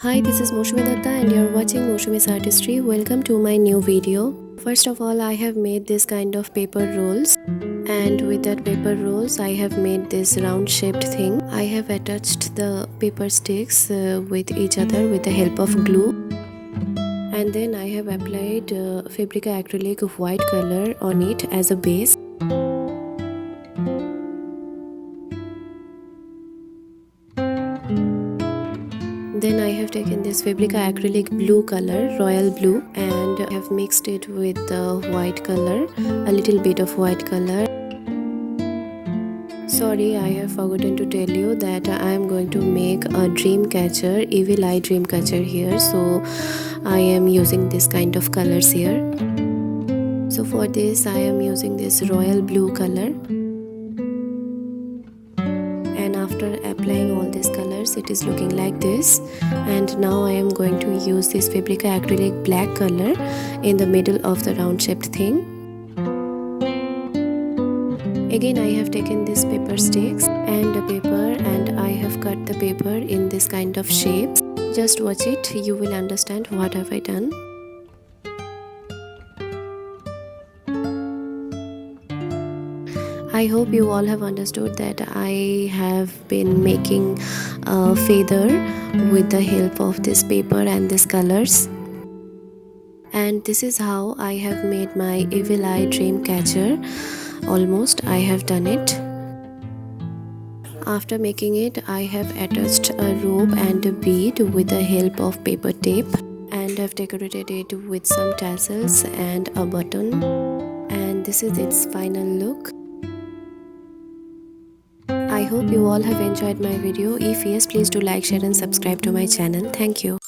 Hi, this is MOUSUMI'S and you're watching MOUSUMI'S Artistry. Welcome to my new video. First of all, I have made this kind of paper rolls, and with that paper rolls I have made this round shaped thing. I have attached the paper sticks with each other with the help of glue, and then I have applied Fabrica acrylic of white color on it as a base. Then I have taken this Fabrica acrylic blue color, royal blue, and have mixed it with the white color, a little bit of white color. Sorry, I have forgotten to tell you that I am going to make a dream catcher, Evil Eye Dreamcatcher here, so I am using this kind of colors here. So for this I am using this royal blue color. And after applying all these colors, it is looking like this. And now I am going to use this Fabrica acrylic black color in the middle of the round shaped thing. Again I have taken these paper sticks and the paper, and I have cut the paper in this kind of shapes. Just watch it, you will understand what have I done. I hope you all have understood that I have been making a feather with the help of this paper and these colors. And this is how I have made my Evil Eye Dreamcatcher. Almost I have done it. After making it, I have attached a rope and a bead with the help of paper tape, and I've decorated it with some tassels and a button. And this is its final look. I hope you all have enjoyed my video. If yes, please do like, share and subscribe to my channel. Thank you.